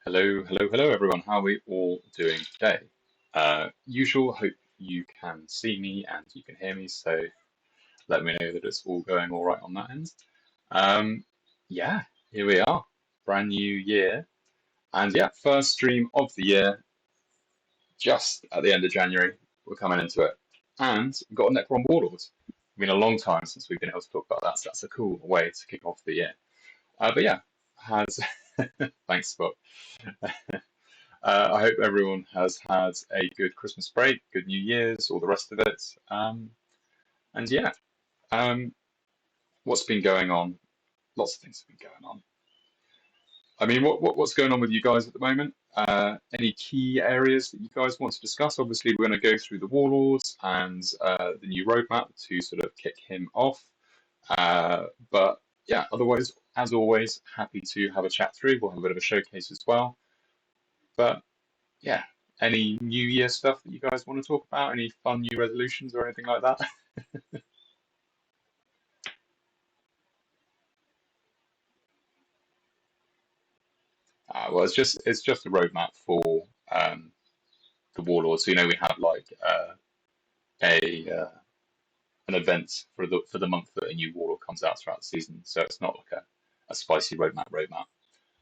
Hello, hello, hello, everyone. How are we all doing today? Usual, hope you can see me and you can hear me, so let me know that it's all going all right on that end. Um, yeah, here we are, brand new year, and yeah, first stream of the year, just at the end of January. We're coming into it, and we've got a Necron Warlord. It's been a long time since we've been able to talk about that, so that's a cool way to kick off the year. But yeah, has thanks, Scott. I hope everyone has had a good Christmas break, good New Year's, all the rest of it. And yeah, um, what's been going on? Lots of things have been going on. I mean, what's going on with you guys at the moment? Any key areas that you guys want to discuss? Obviously, we're going to go through the Warlords and the new roadmap to sort of kick him off. But yeah, otherwise, as always, happy to have a chat through. We'll have a bit of a showcase as well. But yeah, any New Year stuff that you guys want to talk about? Any fun new resolutions or anything like that? Well, it's just a roadmap for um, the Warlords. So we have like a an event for the month that a new Warlord comes out throughout the season. So it's not like a spicy roadmap,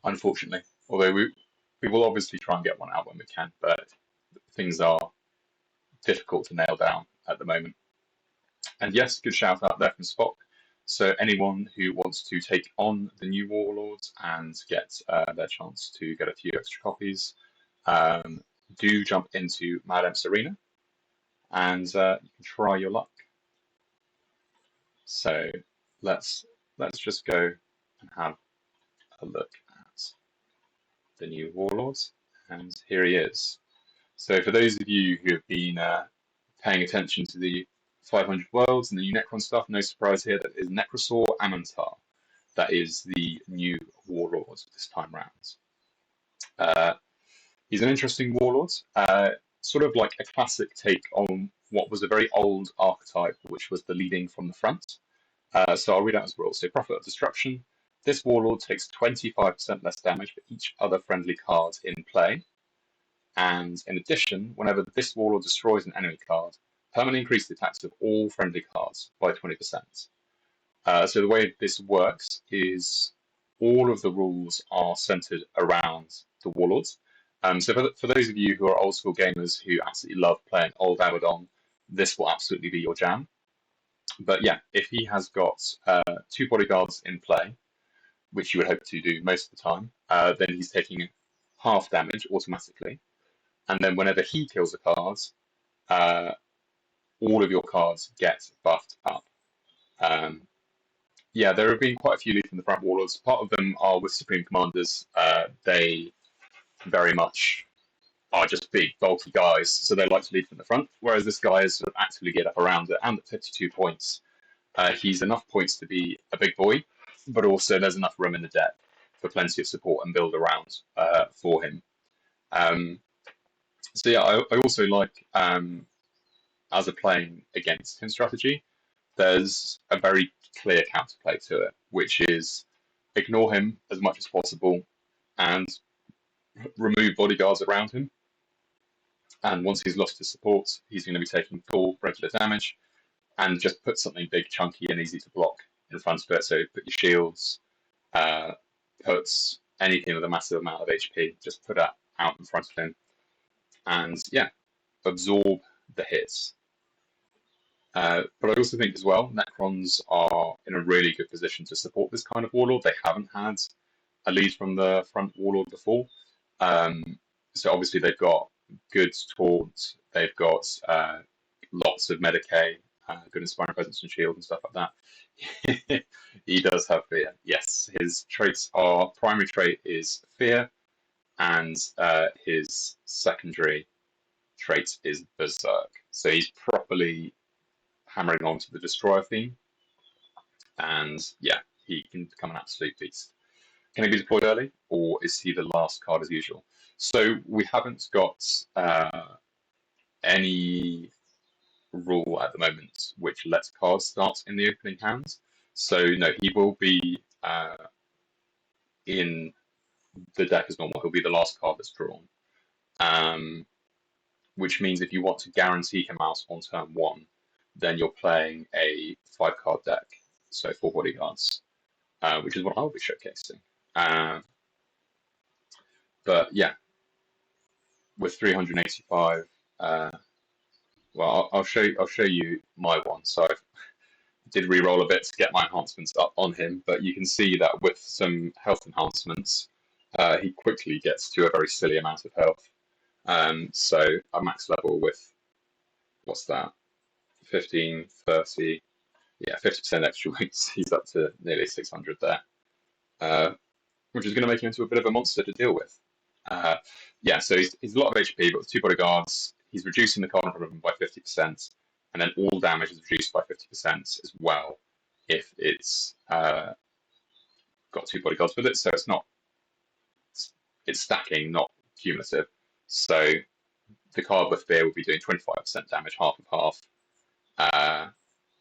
unfortunately. Although we will obviously try and get one out when we can, but things are difficult to nail down at the moment. And yes, good shout out there from Spock. So anyone who wants to take on the new Warlords and get their chance to get a few extra copies, um, do jump into Mad Emps Arena and you can try your luck. So let's just go and have a look at the new Warlords. And here he is. So for those of you who have been paying attention to the 500 Worlds and the new Necron stuff, no surprise here, that is Nekrosor Amantar. That is the new Warlord this time round. Uh, he's an interesting Warlord, sort of like a classic take on what was a very old archetype, which was the leading from the front. So I'll read out his rules. So Prophet of Destruction. This Warlord takes 25% less damage for each other friendly card in play. And in addition, whenever this Warlord destroys an enemy card, permanently increase the attacks of all friendly cards by 20%. So the way this works is all of the rules are centered around the Warlords. So for those of you who are old school gamers who absolutely love playing Old Abaddon, this will absolutely be your jam. But yeah, if he has got two bodyguards in play, which you would hope to do most of the time, then he's taking half damage automatically. And then whenever he kills a card, uh, all of your cards get buffed up. Um, yeah, there have been quite a few lead from the front Warlords. Part of them are with Supreme Commanders. They very much are just big, bulky guys, so they like to lead from the front, whereas this guy is sort of actively get up around it, and at 52 points, he's enough points to be a big boy, but also there's enough room in the deck for plenty of support and build around for him. Um, so yeah, I also like, as a playing against him strategy, there's a very clear counterplay to it, which is ignore him as much as possible and remove bodyguards around him. And once he's lost his support, he's going to be taking full regular damage, and just put something big, chunky, and easy to block in front of it. So put your shields, puts anything with a massive amount of HP, just put that out in front of him, and yeah, absorb the hits. But I also think as well, Necrons are in a really good position to support this kind of Warlord. They haven't had a lead from the front Warlord before. So obviously they've got good taunt, they've got lots of Medicae, good inspiring presence and shield and stuff like that. He does have fear. Yes, his traits are, primary trait is fear, and his secondary trait is berserk. So he's properly hammering on to the destroyer theme, and yeah, he can become an absolute beast. Can he be deployed early, or is he the last card as usual? So we haven't got any rule at the moment which lets cards start in the opening hands. So no, he will be in the deck as normal. He'll be the last card that's drawn. Which means if you want to guarantee him out on turn 1, then you're playing a 5-card deck, so 4 bodyguards, which is what I'll be showcasing. But yeah, with 385, well, I'll show you my one. So I did re-roll a bit to get my enhancements up on him, but you can see that with some health enhancements, he quickly gets to a very silly amount of health. So a max level with, what's that, 15, 30, yeah, 50% extra wounds. He's up to nearly 600 there, which is going to make him into a bit of a monster to deal with. Yeah, so he's a lot of HP, but with 2 bodyguards, he's reducing the card in front of him by 50%, and then all damage is reduced by 50% as well if it's got 2 bodyguards with it. So it's stacking, not cumulative. So the card with Fear will be doing 25% damage, half of half.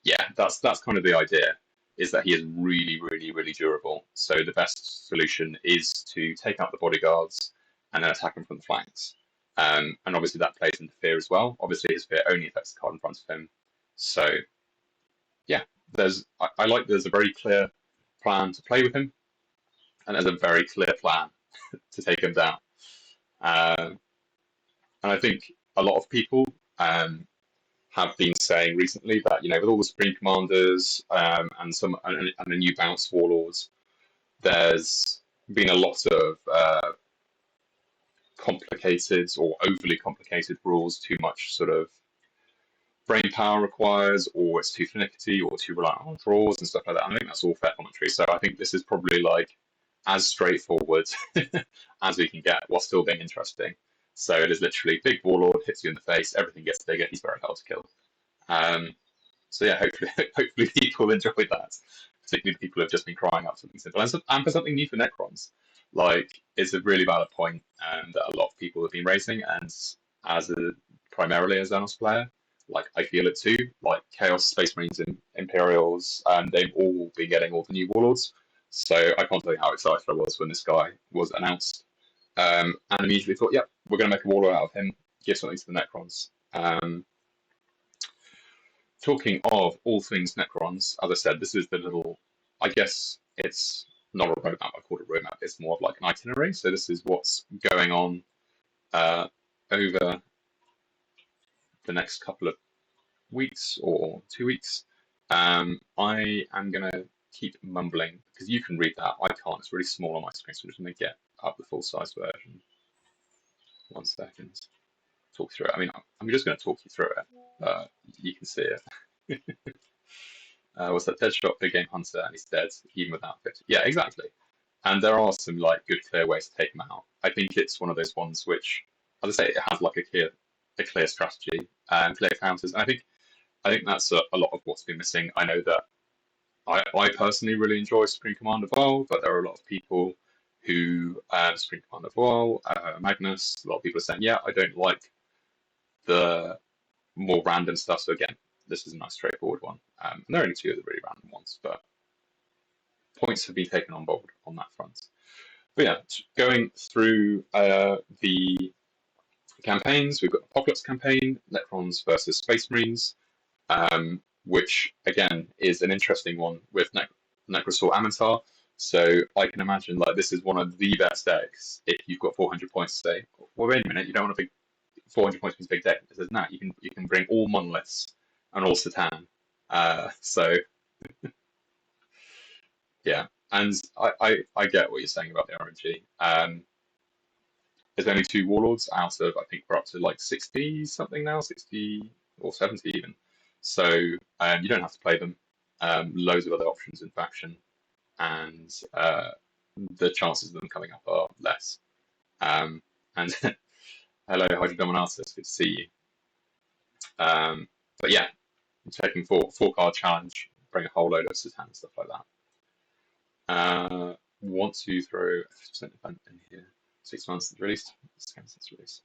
Yeah, that's kind of the idea, is that he is really, really, really durable. So the best solution is to take out the bodyguards and then attack him from the flanks. And obviously that plays into Fear as well. Obviously his Fear only affects the card in front of him. So yeah, I like there's a very clear plan to play with him, and there's a very clear plan to take him down. And I think a lot of people have been saying recently that, with all the Supreme Commanders and the new bounce Warlords, there's been a lot of complicated or overly complicated rules, too much sort of brain power requires, or it's too finicky or too reliant on draws and stuff like that. And I think that's all fair commentary. So I think this is probably like as straightforward as we can get while still being interesting. So it is literally big Warlord hits you in the face, everything gets bigger, he's very hard to kill. So yeah, hopefully people enjoy that. Particularly people who have just been crying out for something simple and for something new for Necrons. Like, it's a really valid point that a lot of people have been raising, and primarily as a Xenos player, like I feel it too. Like Chaos, Space Marines, and Imperials, they've all been getting all the new Warlords. So I can't tell you how excited I was when this guy was announced. And immediately thought, yep, we're going to make a Warlord out of him, give something to the Necrons. Talking of all things Necrons, as I said, this is the little, I guess it's not a roadmap, I call it a roadmap, it's more of like an itinerary. So this is what's going on over the next couple of weeks or 2 weeks. I am going to keep mumbling, because you can read that, I can't, it's really small on my screen, so I'm just going to get up the full size version. 1 second. Talk through it. I mean, I'm just going to talk you through it. You can see it. Was that Deadshot, Big Game Hunter, and he's dead even without 50. Yeah, exactly. And there are some like good, clear ways to take him out. I think it's one of those ones which, as I say, it has like a clear strategy and clear counters. And I think that's a lot of what's been missing. I know that I personally really enjoy Supreme Commander Vol, but there are a lot of people who Supreme Commander Vol, Magnus. A lot of people are saying, yeah, I don't like the more random stuff. So again, this is a nice straightforward one. And there are only 2 of the really random ones, but points have been taken on board on that front. But yeah, going through the campaigns, we've got the Apocalypse campaign, Necrons versus Space Marines, which again is an interesting one with Nekrosor Amentar. So I can imagine like this is one of the best decks if you've got 400 points to say, well, wait a minute, you don't want a big 400 points means big deck. It says, no, you can bring all monoliths and all Satan. So yeah, and I get what you're saying about the RNG. There's only 2 Warlords out of, I think we're up to like 60 something now, 60 or 70 even. So you don't have to play them. Loads of other options in faction, and the chances of them coming up are less. And hello, Hydrodominatus, good to see you. But yeah, taking 4-card challenge, bring a whole load of Satan and stuff like that. Want to throw a 50% event in here? 6 months since release. 6 months since release.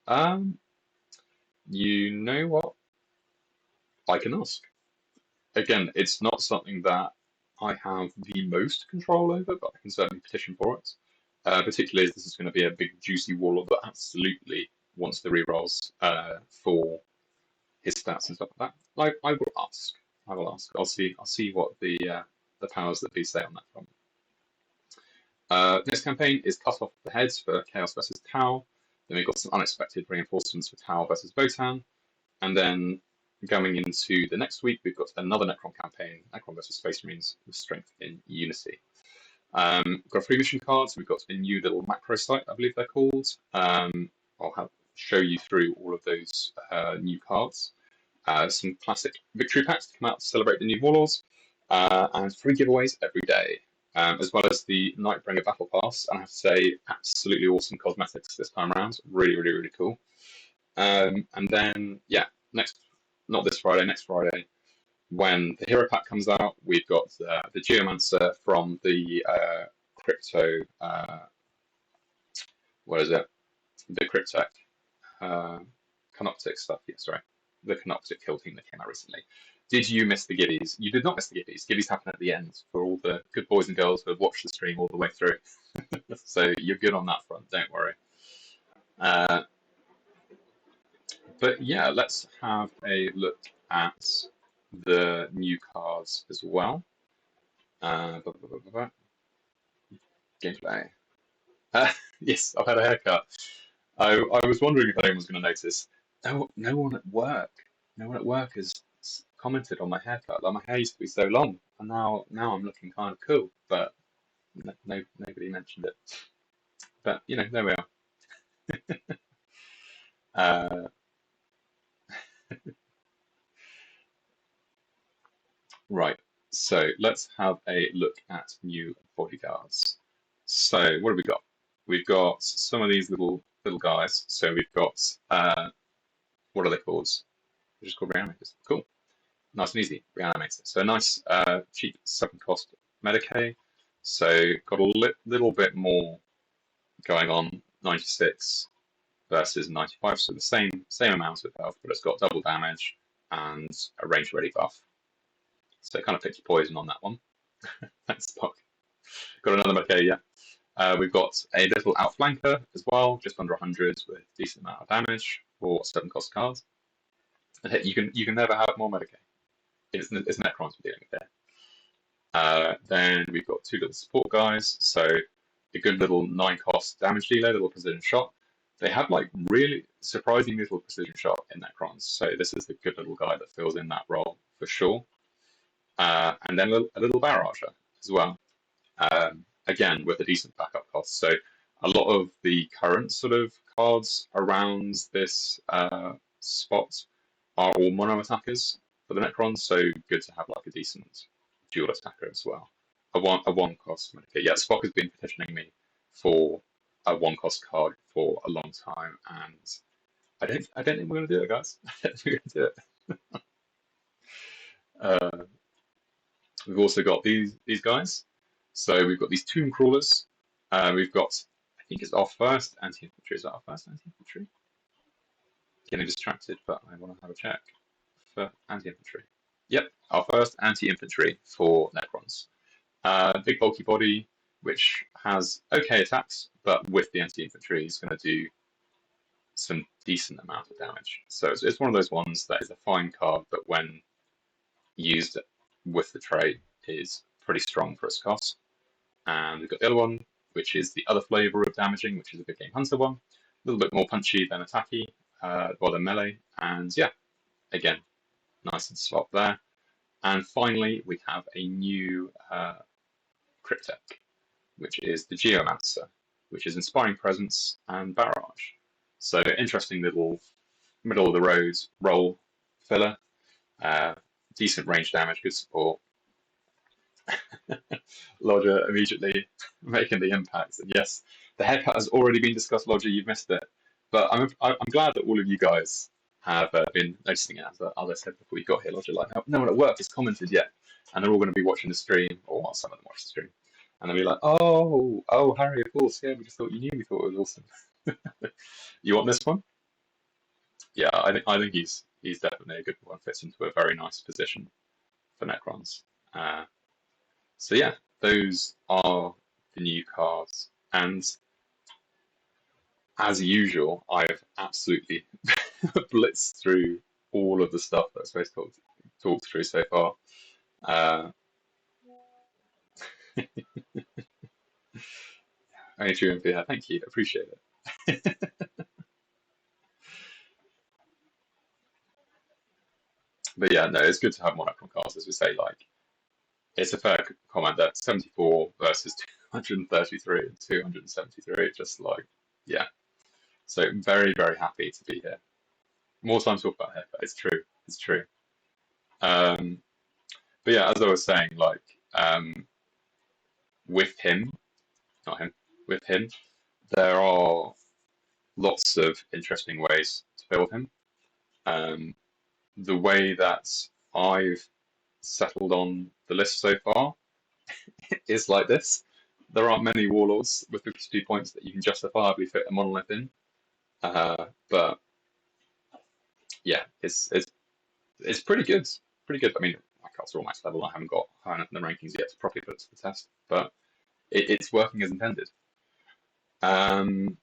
You know what? I can ask. Again, it's not something that I have the most control over, but I can certainly petition for it. particularly as this is going to be a big juicy Warlord that absolutely wants the rerolls for his stats and stuff like that. I will ask. I will ask. I'll see what the powers that be say on that front. Next campaign is Cut Off the Heads for Chaos versus Tau. Then we've got some unexpected reinforcements for Tau versus Votan. And then going into the next week, we've got another Necron campaign, Necron versus Space Marines with Strength in Unity. We've got 3 mission cards. We've got a new little macro site, I believe they're called. I'll show you through all of those new cards. Some classic victory packs to come out to celebrate the new Warlords, and free giveaways every day, as well as the Nightbringer Battle Pass. And I have to say, absolutely awesome cosmetics this time around. Really, really, really cool. And then, yeah, not this Friday, next Friday, when the Hero Pack comes out, we've got the Geomancer from the Crypto, what is it? The Cryptech, Canoptic stuff, yeah, sorry. The Canoptic kill team that came out recently. Did you miss the gibbies? You did not miss the gibbies. Gibbies happen at the end for all the good boys and girls who have watched the stream all the way through. So you're good on that front, don't worry. But yeah, let's have a look at the new cards as well. Gameplay. Yes, I've had a haircut. I was wondering if anyone was going to notice. No one at work. No one at work has commented on my haircut. Like, my hair used to be so long, and now I'm looking kind of cool. But nobody mentioned it. But you know, there we are. Right. So let's have a look at new bodyguards. So what have we got? We've got some of these little guys. So we've got what are they called? They're just called reanimators. Cool. Nice and easy, reanimator. So a nice cheap 7-cost Medicae. So got a little bit more going on, 96 versus 95. So the same amount of health, but it's got double damage and a range ready buff. So it kind of picks your poison on that one. Thanks, Spock. Got another Medicae, yeah. We've got a little outflanker as well, just under 100 with a decent amount of damage for 7-cost cards. And you can never have more Medicae. It's Necrons we're dealing with there. Then we've got 2 little support guys, so a good little 9-cost damage dealer, little precision shot. They have like really surprising little precision shot in Necrons, so this is a good little guy that fills in that role for sure. And then a little barrager as well. Again, with a decent backup cost. So a lot of the current sort of cards around this spot are all mono attackers for the Necrons, so good to have like a decent dual attacker as well. A 1-cost Medicae. Yeah, Spock has been petitioning me for a 1-cost card for a long time, and I don't think we're going to do it, guys. I don't think we're going to do it. We've also got these guys. So we've got these tomb crawlers. We've got, I think it's our first anti-infantry. Is that our first anti-infantry? Getting distracted, but I want to have a check for anti-infantry. Yep, our first anti-infantry for Necrons. Big bulky body, which has okay attacks, but with the anti-infantry is going to do some decent amount of damage. So it's one of those ones that is a fine card, but when used with the trait is pretty strong for its cost. And we've got the other one, which is the other flavour of damaging, which is a big game hunter one. A little bit more punchy than attacky, or than melee. And yeah, again, nice and slot there. And finally, we have a new Cryptech, which is the Geomancer, which is Inspiring Presence and Barrage. So interesting little middle of the road role filler. Decent range damage, good support. Lodger immediately making the impacts. And yes, the haircut has already been discussed, Lodger, you've missed it. But I'm glad that all of you guys have been noticing it, as I said before you got here, Lodger. Like, no one at work has commented yet, and they're all going to be watching the stream, or well, some of them watch the stream, and they'll be like, oh, Harry, of course, yeah, we just thought you knew, we thought it was awesome. You want this one? Yeah, I think he's definitely a good one, fits into a very nice position for Necrons. So yeah, those are the new cards And as usual, I've absolutely blitzed through all of the stuff that I'm supposed to talk through so far. Uh, Adrian, yeah, thank you, appreciate it. But yeah, no, it's good to have more Necron cards, as we say. Like, it's a fair comment that 74 versus 233 and 273, just like, yeah. So very, very happy to be here. More time to talk about it, but it's true. It's true. Um, but yeah, as I was saying, like, with him, not him, with him, there are lots of interesting ways to build him. Um, the way that I've settled on the list so far is like this. There aren't many warlords with 52 points that you can justifiably fit a monolith in, but yeah, it's pretty good. Pretty good. I mean, my cards are all max level. I haven't got high enough in the rankings yet to properly put it to the test, but it's working as intended. Um,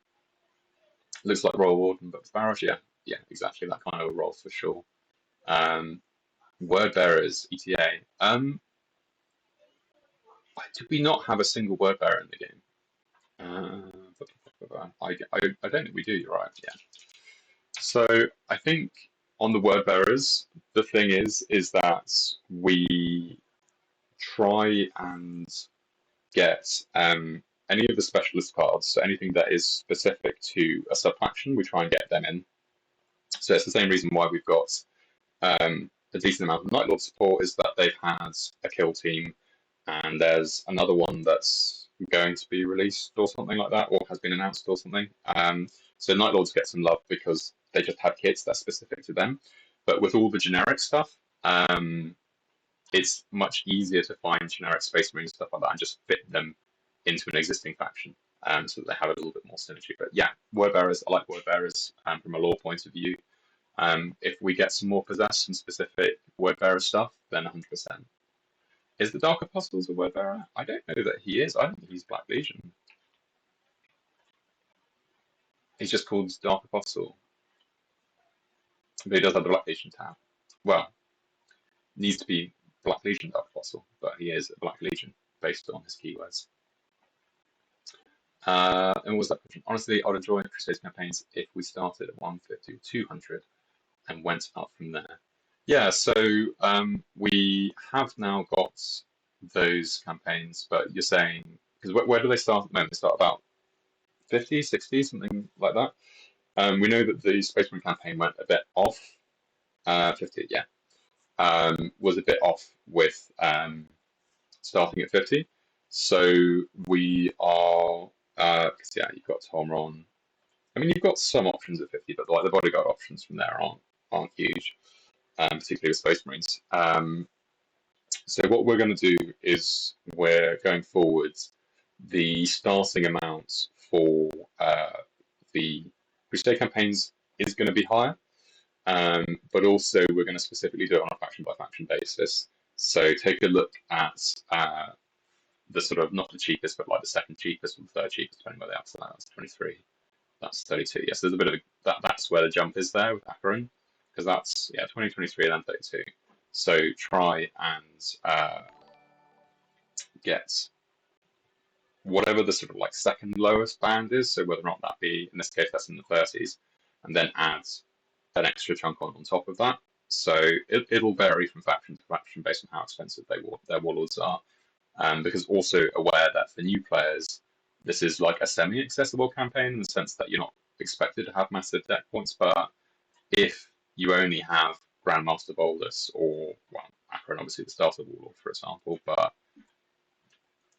Looks like Royal Warden, but with barrage, yeah, yeah, exactly that kind of a role for sure. Um, Word bearers, ETA. Did we not have a single word bearer in the game? I don't think we do. You're right. Yeah. So I think on the word bearers, the thing is that we try and get any of the specialist cards, so anything that is specific to a sub-faction, we try and get them in. So it's the same reason why we've got a decent amount of Night Lord support, is that they've had a kill team, and there's another one that's going to be released or something like that, or has been announced or something. So Night Lords get some love because they just have kits that's specific to them. But with all the generic stuff, it's much easier to find generic Space Marines stuff like that and just fit them into an existing faction, so that they have a little bit more synergy. But yeah, word bearers, I like word bearers from a lore point of view. If we get some more possessed and specific word bearer stuff, then 100%. Is the Dark Apostles a word bearer? I don't know that he is. I think he's Black Legion. He's just called Dark Apostle, but he does have the Black Legion tab. Well, needs to be Black Legion Dark Apostle, but he is a Black Legion based on his keywords. And what was that question? Honestly, I'd enjoy the Crusade campaigns if we started at 150 or 200 and went up from there. Yeah, so we have now got those campaigns, but you're saying, because where do they start at the moment? They start about 50, 60, something like that. We know that the Space Marine campaign went a bit off. 50, yeah. Was a bit off with starting at 50. So we are, because yeah, you've got Tomron. I mean, you've got some options at 50, but like the bodyguard options from there aren't huge, particularly with Space Marines. So what we're going to do is we're going forward. The starting amount for the Crusade campaigns is going to be higher, but also we're going to specifically do it on a faction by faction basis. So take a look at the sort of not the cheapest, but like the second cheapest or the third cheapest, depending where they are. So that's 23, that's 32. Yes, there's a bit of that's where the jump is there with Acheron, because that's 2023 and then 32. So try and get whatever the sort of like second lowest band is, so whether or not that be, in this case, that's in the 30s, and then add an extra chunk on top of that. So it'll vary from faction to faction based on how expensive their warlords are, because also aware that for new players, this is like a semi-accessible campaign in the sense that you're not expected to have massive deck points, but if you only have Grandmaster Bolus or, well, Acheron, obviously the starter warlord, for example, but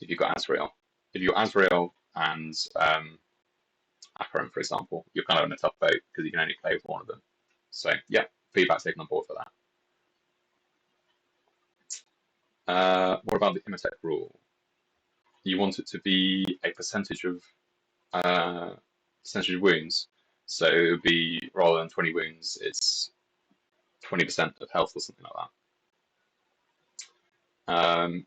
if you've got Azrael, if you're Azrael and Acheron, for example, you're kind of in a tough boat because you can only play with one of them. So, yeah, feedback taken on board for that. What about the Imhotep rule? You want it to be a percentage of wounds. So it would be, rather than 20 wounds, it's 20% of health or something like that.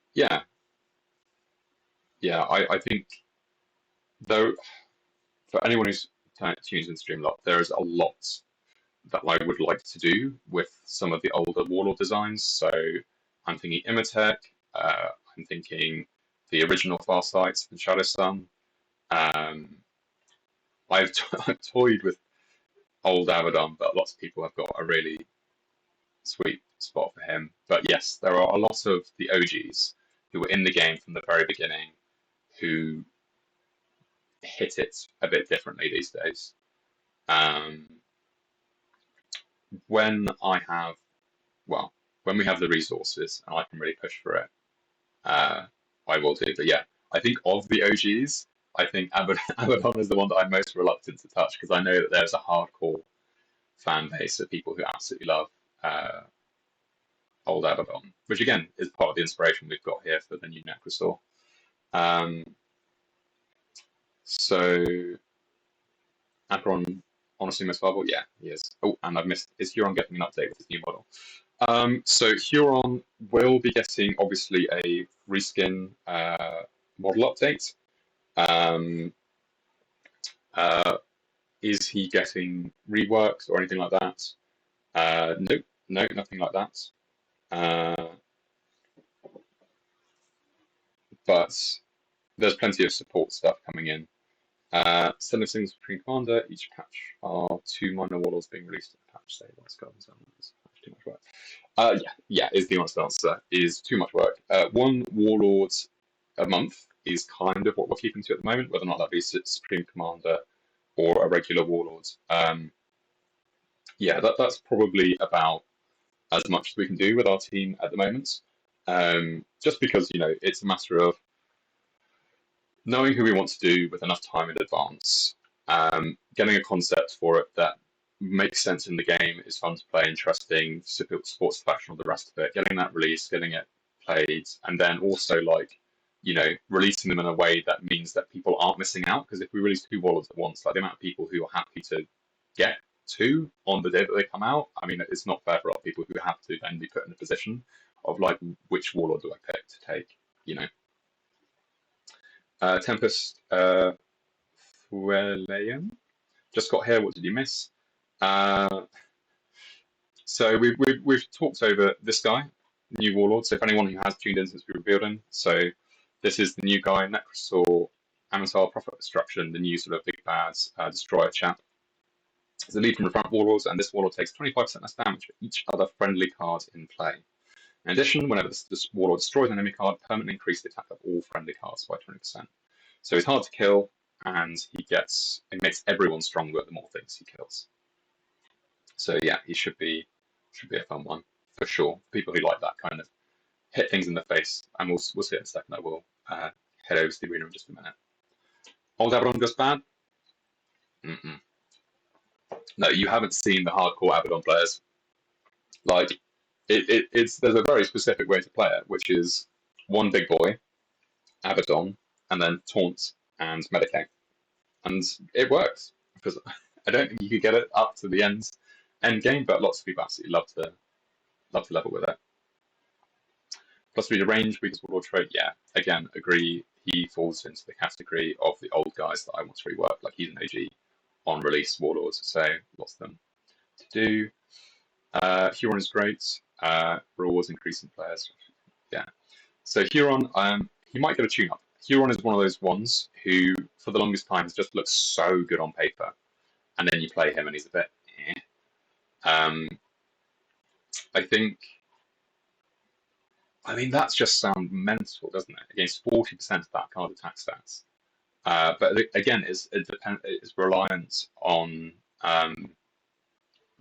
Yeah, I think Though, for anyone who's tunes in Streamlock, there is a lot that I would like to do with some of the older Warlord designs. So I'm thinking Imatech, I'm thinking the original Farsight and Shadow Sun. Um, I've toyed with old Abaddon, but lots of people have got a really sweet spot for him. But yes, there are a lot of the OGs who were in the game from the very beginning who hit it a bit differently these days. Um, when I have, well, when we have the resources and I can really push for it, I will do. But yeah, I think of the OGs, I think Abaddon is the one that I'm most reluctant to touch because I know that there's a hardcore fan base of people who absolutely love uh, old Abaddon, which again is part of the inspiration we've got here for the new Nekrosor. Um, so Abaddon, honestly, most viable? Yeah, he is. Oh, and I've missed, is Huron getting an update with his new model? So Huron will be getting, obviously, a reskin model update. Is he getting reworks or anything like that? Nope, no, nothing like that. But there's plenty of support stuff coming in. Send of Things Supreme Commander, each patch are 2 minor warlords being released in the patch. Say, let's go. That's too much work. Yeah, is the honest answer. Is too much work. 1 warlord a month is kind of what we're keeping to at the moment, whether or not that be Supreme Commander or a regular warlord. Yeah, that's probably about as much as we can do with our team at the moment. Just because, it's a matter of knowing who we want to do with enough time in advance, getting a concept for it that makes sense in the game, is fun to play, interesting, sports faction, all the rest of it, getting that released, getting it played, and then also releasing them in a way that means that people aren't missing out. Because if we release 2 warlords at once, like the amount of people who are happy to get 2 on the day that they come out, I mean, it's not fair for a lot of people who have to then be put in a position of like, which warlord do I pick to take? Tempest Fueleum just got here. What did you miss? So we've talked over this guy, new warlord. So if anyone who has tuned in since we revealed him, so this is the new guy, Nekrosor, Amatar, Prophet of Destruction, the new sort of big bad destroyer chap. It's the lead from the front warlords, and this warlord takes 25% less damage for each other friendly card in play. In addition, whenever this warlord destroys an enemy card, permanently increase the attack of all friendly cards by 20%. So he's hard to kill, and it makes everyone stronger the more things he kills. So yeah, he should be a fun one for sure. People who like that kind of hit things in the face, and we'll see it in a second. I will head over to the arena in just a minute. Old Abaddon goes bad? Mm-mm. No, you haven't seen the hardcore Abaddon players. Like, there's a very specific way to play it, which is 1 big boy, Abaddon, and then taunt and medicate, and it works because I don't think you could get it up to the end game, but lots of people absolutely love to level with it. +3 to range, weakest warlord trait. Yeah, again, agree. He falls into the category of the old guys that I want to rework. Like, he's an OG on release warlords, so lots of them to do. Huron is great. Rewards increasing players. Yeah. So Huron, he might get a tune-up. Huron is one of those ones who, for the longest time, has just looked so good on paper, and then you play him and he's a bit. I think. I mean, that's just sound mental, doesn't it? Against 40% of that card attack stats. But again, it's reliant on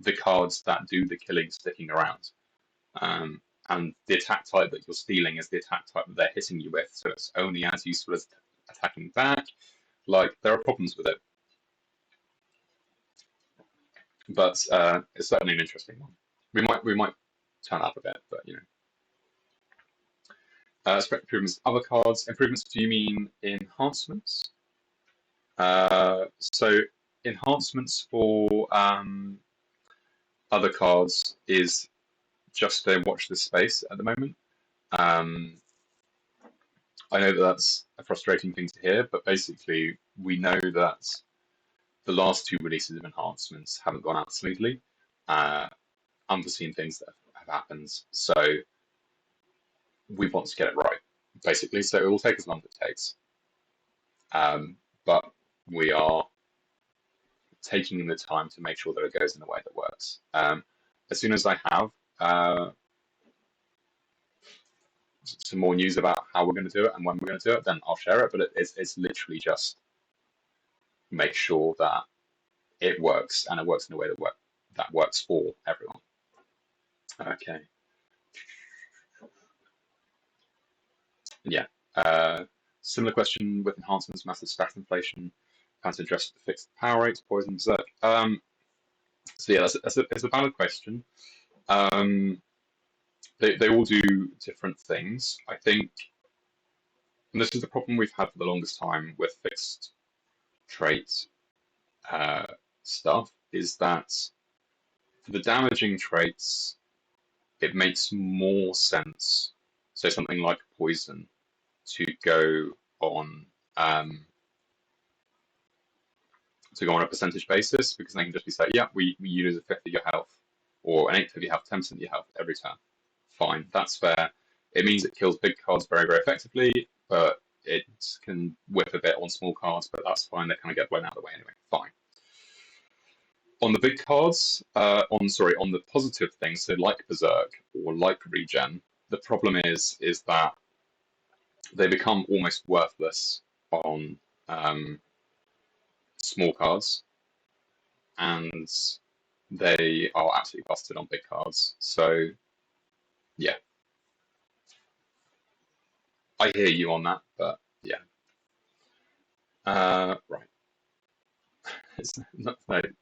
the cards that do the killing sticking around. And the attack type that you're stealing is the attack type that they're hitting you with, so it's only as useful as attacking back. Like, there are problems with it. But it's certainly an interesting one. We might turn up a bit, but Spec improvements, other cards. Improvements, do you mean enhancements? So enhancements for other cards is just a watch this space at the moment. I know that that's a frustrating thing to hear, but basically we know that the last two releases of enhancements haven't gone out smoothly. Unforeseen things that have happened, so we want to get it right, basically. So it will take as long as it takes, but we are taking the time to make sure that it goes in a way that works. As soon as I have some more news about how we're going to do it and when we're going to do it, then I'll share it. But it's literally just make sure that it works and it works in a way that works for everyone. Okay. Yeah. Similar question with enhancements, massive stat inflation, how to address the fixed power rates, poison, berserk. So yeah, that's a valid question. They all do different things. I think, and this is the problem we've had for the longest time with fixed trait stuff, is that for the damaging traits, it makes more sense, so something like poison, to go on a percentage basis, because they can just be say, yeah, we use a fifth of your health, or an eighth of your health, 10% of your health every turn. Fine, that's fair. It means it kills big cards very, very effectively, but it can whip a bit on small cards, but that's fine. They kind of get blown out of the way anyway. Fine. On the big cards, on the positive things, so like Berserk or like Regen, the problem is that they become almost worthless on small cards, and they are absolutely busted on big cards. So, yeah, I hear you on that, but yeah. Right. It's not a bit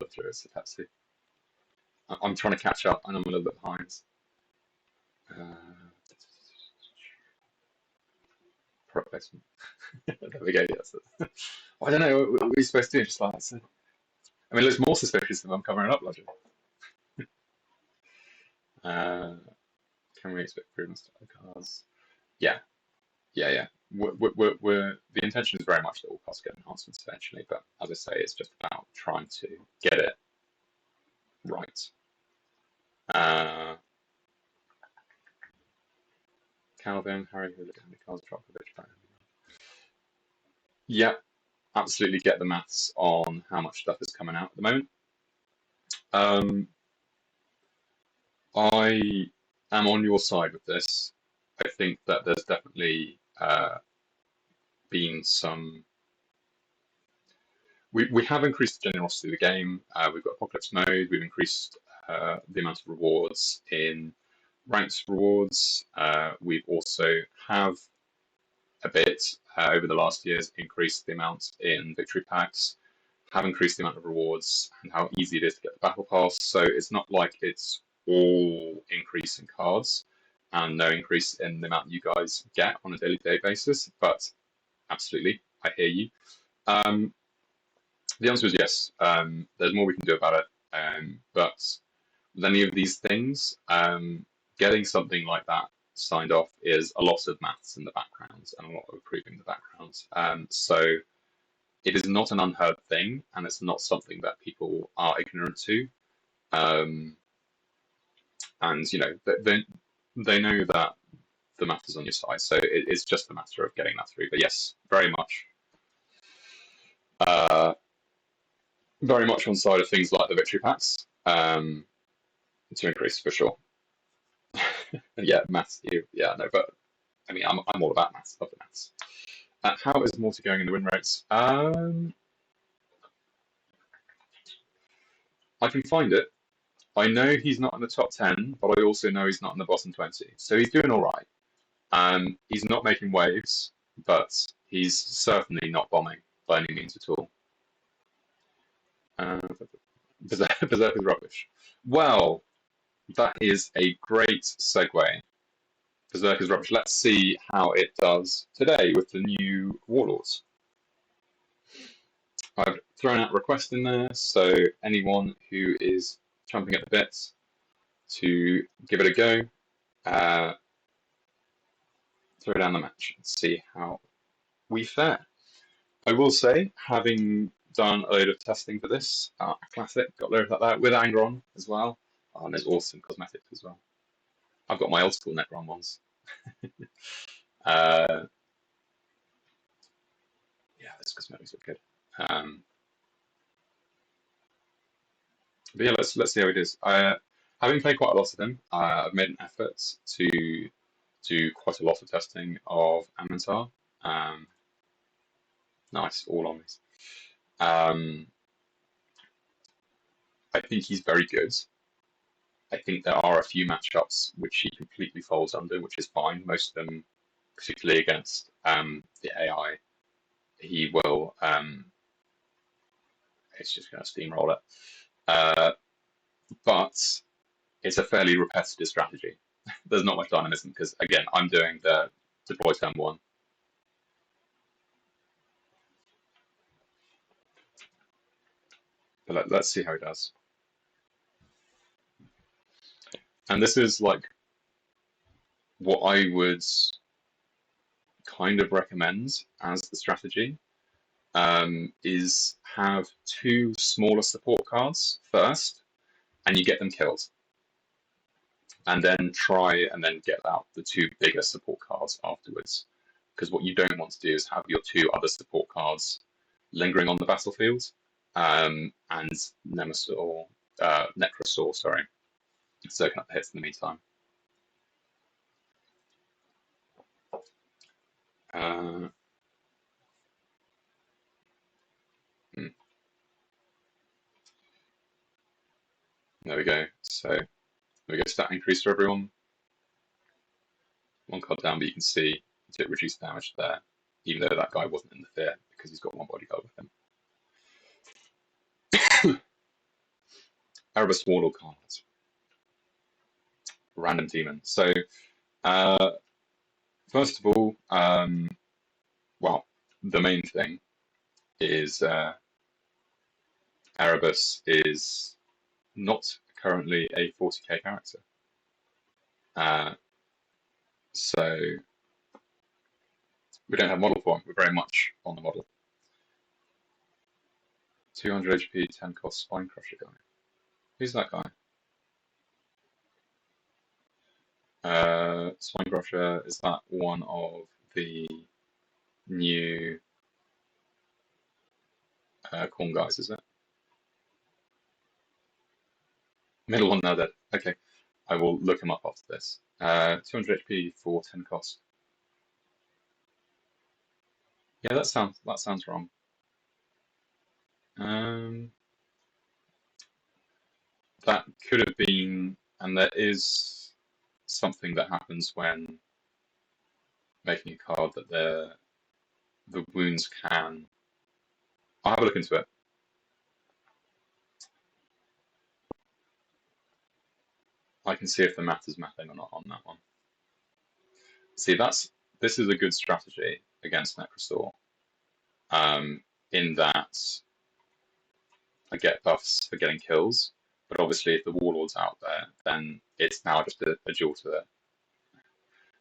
of through, it's a Pepsi. I'm trying to catch up, and I'm a little bit behind. Product placement. There we go. Yes. I don't know. What are we supposed to do? Just like, I mean, it looks more suspicious if I'm covering it up, logic. Can we expect improvements to other cards? Yeah. The intention is very much that all cards get enhancements eventually, but as I say, it's just about trying to get it right. Calvin, Harry, who look at how many cards drop for each player. Yeah, absolutely get the maths on how much stuff is coming out at the moment. I am on your side with this. I think that there's definitely been some. We have increased the generosity of the game. We've got Apocalypse Mode. We've increased the amount of rewards in ranked rewards. We've also have a bit over the last years increased the amount in victory packs, have increased the amount of rewards and how easy it is to get the battle pass. So it's not like it's all increase in cards and no increase in the amount you guys get on a daily basis, but absolutely, I hear you. The answer is yes. There's more we can do about it, but with any of these things, getting something like that signed off is a lot of maths in the background and a lot of approving the background. So it is not an unheard thing, and it's not something that people are ignorant to. And they know that the math is on your side, so it's just a matter of getting that through. But yes, very much on side of things like the victory packs to increase for sure. Yeah, maths. No, but I mean, I'm all about maths. Love the maths. How is Morty going in the win rates? I can find it. I know he's not in the top 10, but I also know he's not in the bottom 20. So he's doing all right. He's not making waves, but he's certainly not bombing by any means at all. Berserk is rubbish. Well, that is a great segue. Berserk is rubbish. Let's see how it does today with the new Warlords. I've thrown out a request in there, so anyone who is chomping at the bit to give it a go, throw down the match and see how we fare. I will say, having done a load of testing for this, classic, got loads like that with Angron as well. And there's awesome cosmetics as well. I've got my old school Necron ones. Yeah, those cosmetics look good. But yeah, let's see how it is. Having played quite a lot of them, I've made an effort to do quite a lot of testing of Amintar. Nice, all on this. I think he's very good. I think there are a few matchups which he completely falls under, which is fine. Most of them, particularly against the AI, he will. It's just going to steamroll it. But it's a fairly repetitive strategy. There's not much dynamism because, again, I'm doing the deploy turn 1. But let's see how he does. And this is like what I would kind of recommend as the strategy, is have 2 smaller support cards first, and you get them killed. And then try and then get out the 2 bigger support cards afterwards. Because what you don't want to do is have your 2 other support cards lingering on the battlefield, and Nekrosor, soaking up the hits in the meantime. There we go. So we go stat increase for everyone. 1 card down, but you can see he took reduced damage there, even though that guy wasn't in the fear because he's got 1 bodyguard with him. Erebus Warlord cards. Random demon. So, first of all, well, the main thing is Erebus is not currently a 40k character. So we don't have model for him. We're very much on the model. 200 HP, 10 cost Spine Crusher guy. Who's that guy? Spine Crusher, is that one of the new corn guys, is it? Middle one now, dead. Okay, I will look him up after this. 200 HP for 10 cost. Yeah, that sounds wrong. That could have been, and there is something that happens when making a card that the wounds can. I'll have a look into it. I can see if the math is mapping or not on that one. See, this is a good strategy against Nekrosor, in that I get buffs for getting kills, but obviously if the Warlord's out there, then it's now just a duel to the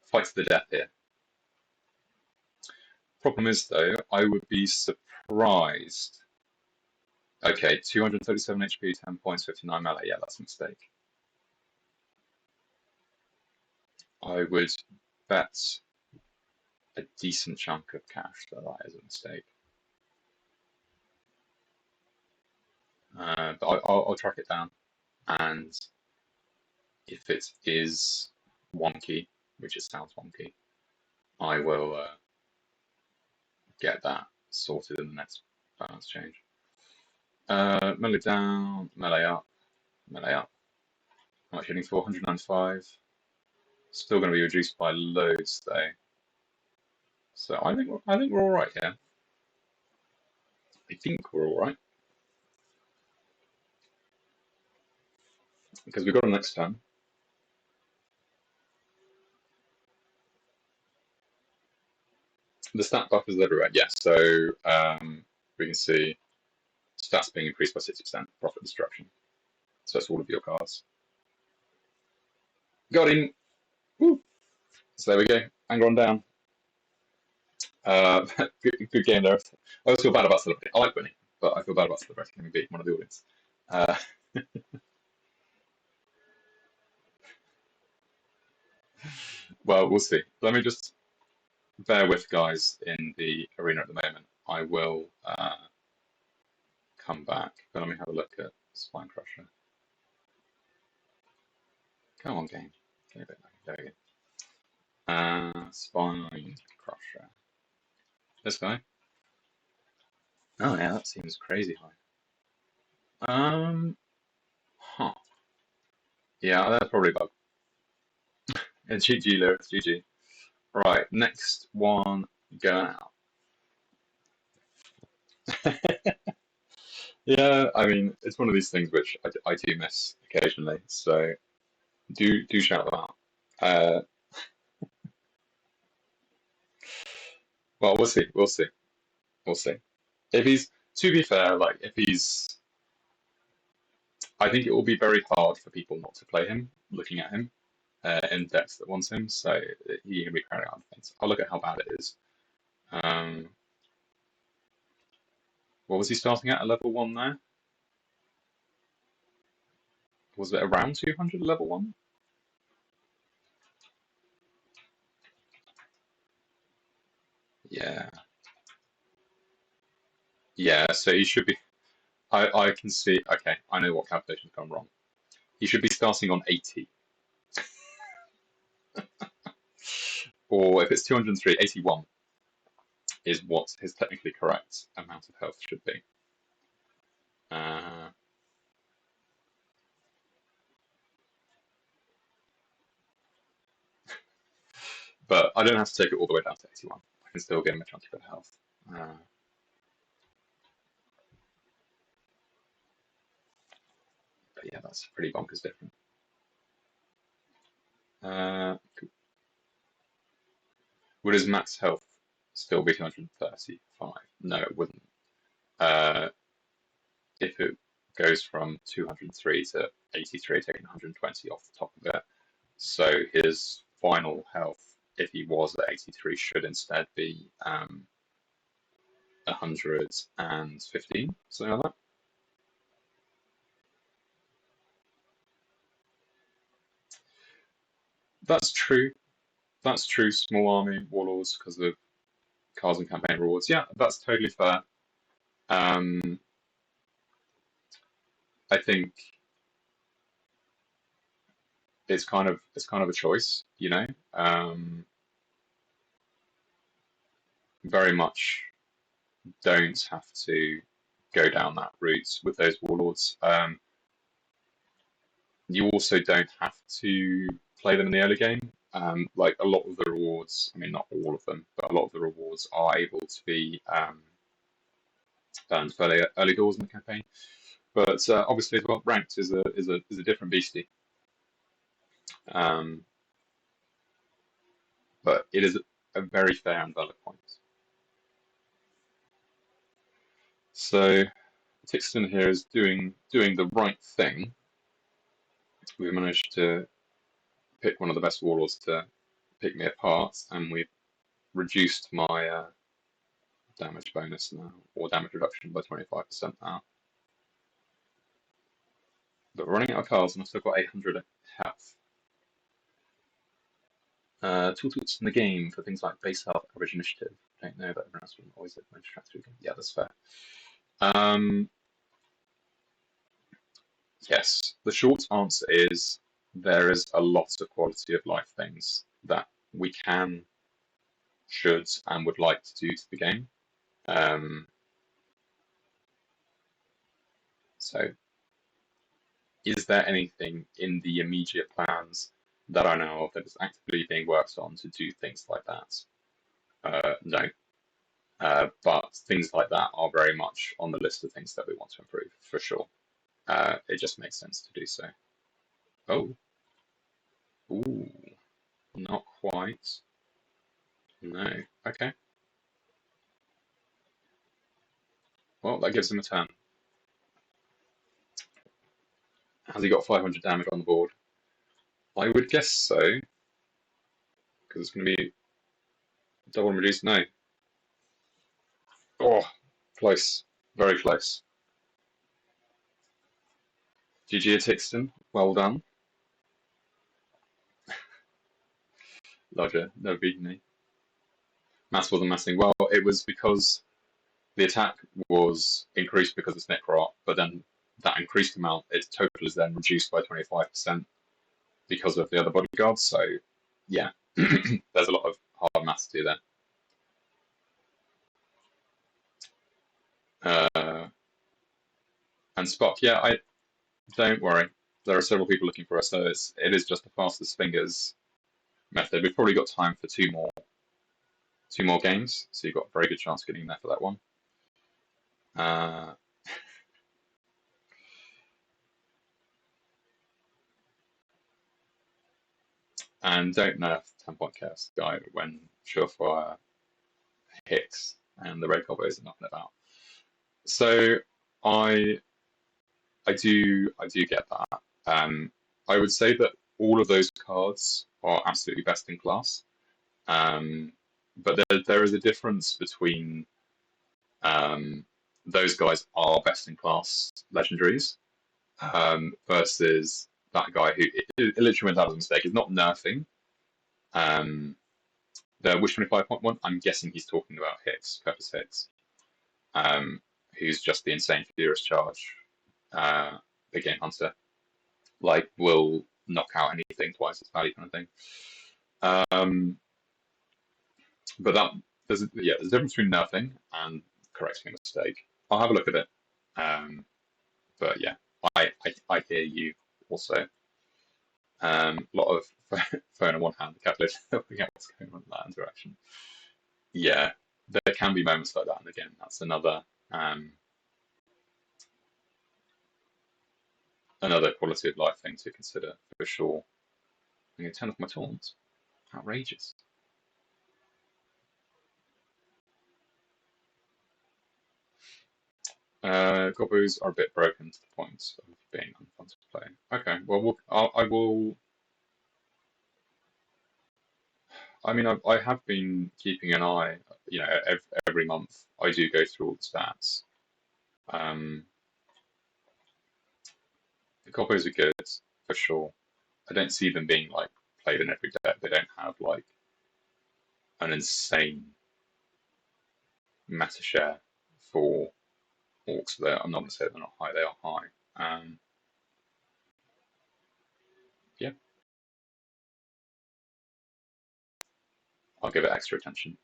fight to the death here. Problem is, though, I would be surprised. Okay, 237 HP, 10 points, 59 melee. Yeah, that's a mistake. I would bet a decent chunk of cash that is a mistake. But I'll track it down, and if it is wonky, which it sounds wonky, I will get that sorted in the next balance change. Melee down, melee up, melee up. How much hitting for? 195. Still going to be reduced by loads though. So I think we're all right here. I think we're all right because we've got a next turn. The stat buff is everywhere. Yes, so we can see stats being increased by 60%. Profit destruction. So that's all of your cards. Got him. Woo. So there we go. Angron down. Good game there. I always feel bad about celebrating. I like winning, but I feel bad about celebrating having beat one of the audience. Uh, well, we'll see. Let me just bear with guys in the arena at the moment. I will come back, but let me have a look at Spine Crusher. Come on, game. Get a bit lucky. There we go. Spine Crusher. This guy. Oh yeah, that seems crazy high. Huh. Yeah, that's probably a bug. It's GG, Lyrics, GG. Right, next one going out. Yeah, I mean, it's one of these things which I do miss occasionally, so do shout them out. Uh, well, we'll see, we'll see, we'll see. If he's, to be fair, like if he's, I think it will be very hard for people not to play him, looking at him in decks that wants him. So he can be carrying on things. I'll look at how bad it is. Um, what was he starting at? A level one there? Was it around 200 level one? Yeah, yeah. So he should be. I can see. Okay, I know what calculation's gone wrong. He should be starting on 80, or if it's 203, 81 is what his technically correct amount of health should be. Uh, but I don't have to take it all the way down to 81. I can still get him a chunky bit of health. But yeah, that's pretty bonkers different. Would his max health still be 235? No, it wouldn't. Uh, if it goes from 203 to 83, taking 120 off the top of it. So his final health, if he was at 83, should instead be 115, something like that. That's true. That's true. Small army warlords because of cards and campaign rewards. Yeah, that's totally fair. Um, I think it's kind of a choice, you know. Very much don't have to go down that route with those warlords. You also don't have to play them in the early game. Like a lot of the rewards, I mean, not all of them, but a lot of the rewards are able to be earned fairly early doors in the campaign. But obviously, as well, ranked is a different beastie. Um, but it is a very fair and valid point. So Tixton here is doing the right thing. We've managed to pick one of the best warlords to pick me apart, and we've reduced my damage bonus now, or damage reduction by 25% now. But we're running out of cards, and I've still got 800 health. Tooltips in the game for things like base health, average initiative. I don't know that everyone else will always look at track through. Yeah, that's fair. Yes, the short answer is there is a lot of quality of life things that we can, should, and would like to do to the game. So, is there anything in the immediate plans that I know of that is actively being worked on to do things like that? No. But things like that are very much on the list of things that we want to improve, for sure. It just makes sense to do so. Oh. Ooh. Not quite. No. Okay. Well, that gives him a turn. Has he got 500 damage on the board? I would guess so, because it's going to be double and reduced. No. Oh, close. Very close. GG Tixton. Well done. Lodger, no beating me. Mass wasn't massing. Well, it was because the attack was increased because it's Necrot, but then that increased amount, its total is then reduced by 25% because of the other bodyguards. So, yeah, there's a lot of hard maths to do there. And Spock, yeah, I don't worry. There are several people looking for us, so it is just the fastest fingers method. We've probably got time for two more games, so you've got a very good chance of getting there for that one. And don't nerf 10-point chaos guy when Surefire hits and the red combos are knocking about. So I do get that. I would say that all of those cards are absolutely best in class. But there is a difference between those guys are best in class legendaries versus that guy who it literally went out as a mistake. Is not nerfing. The Wish 25.1, I'm guessing he's talking about Hicks, Purpose Hicks, who's just the insane Furious Charge, big game hunter. Like, will knock out anything twice its value kind of thing. But there's a difference between nerfing and correcting a mistake. I'll have a look at it. But yeah, I hear you also. A lot of phone on one hand, the calculator looking at what's going on in that interaction. Yeah, there can be moments like that, and again, that's another quality of life thing to consider for sure. I'm going to turn off my taunts. Outrageous. Gobbos are a bit broken to the point of being unfun to play. Okay, well, I will. I mean, I have been keeping an eye. Every month I do go through all the stats. The combos are good for sure. I don't see them being like played in every deck. They don't have like an insane meta share for orcs. I'm not going to say they're not high. They are high. Yeah, I'll give it extra attention.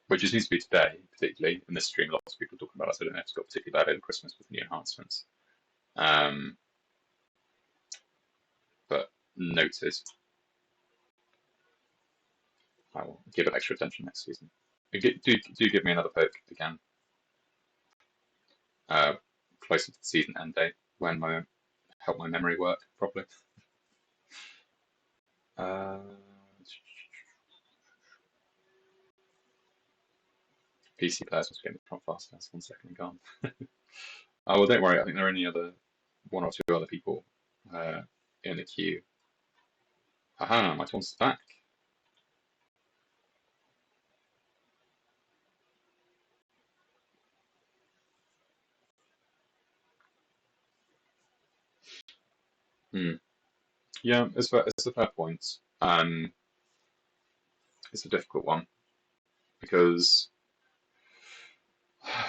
Which just needs to be today, particularly in this stream. Lots of people talking about it. So I don't know if it's got particularly bad over Christmas with new enhancements. But noted. I will give it extra attention next season. Do give me another poke again. Closer to the season end date when help my memory work properly. PC players must be getting the faster. That's 1 second and gone. Oh well, don't worry. I think there are only one or two other people in the queue. Aha, my taunt's back. Yeah, it's a fair point. It's a difficult one because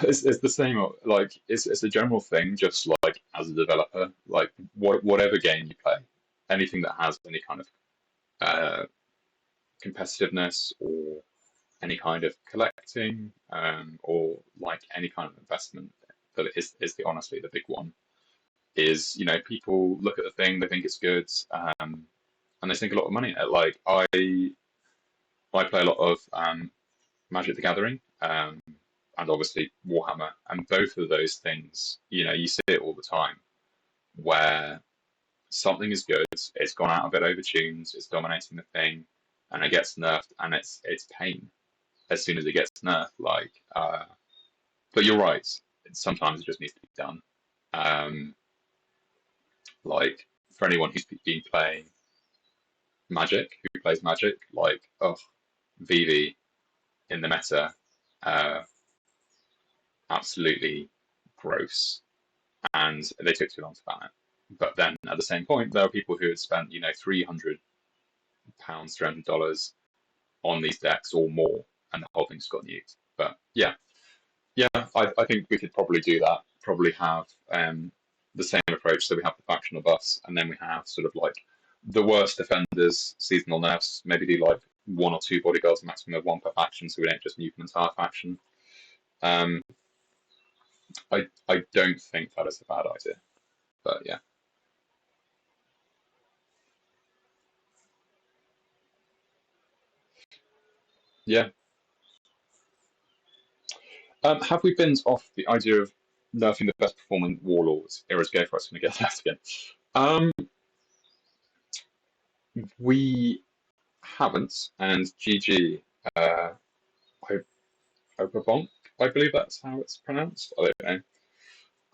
it's the same. Like it's a general thing. Just like as a developer, like whatever game you play, anything that has any kind of competitiveness or any kind of collecting or like any kind of investment that is honestly the big one is people look at the thing, they think it's good, and they sink a lot of money in it. Like I play a lot of Magic the Gathering and obviously Warhammer, and both of those things you see it all the time where something is good, it's gone out a bit overtuned, it's dominating the thing, and it gets nerfed, and it's pain as soon as it gets nerfed. Like, but you're right. Sometimes it just needs to be done. Like for anyone who's been playing Magic, who plays Magic, like VV in the meta uh, absolutely gross, and they took too long to ban it. But then at the same point, there are people who had spent, £300, $300 on these decks or more, and the whole thing's got nuked. But yeah, I think we could probably do that. Probably have the same approach. So we have the factional buffs, and then we have sort of like the worst offenders, seasonal nerfs. Maybe do like 1 or 2 bodyguards, maximum of 1 per faction, so we don't just nuke an entire faction. I don't think that is a bad idea, but yeah. Yeah. Have we been off the idea of nerfing the best performing warlords? Era's go for us going to get that again. We haven't, and GG, Oberbonk, I believe that's how it's pronounced. I don't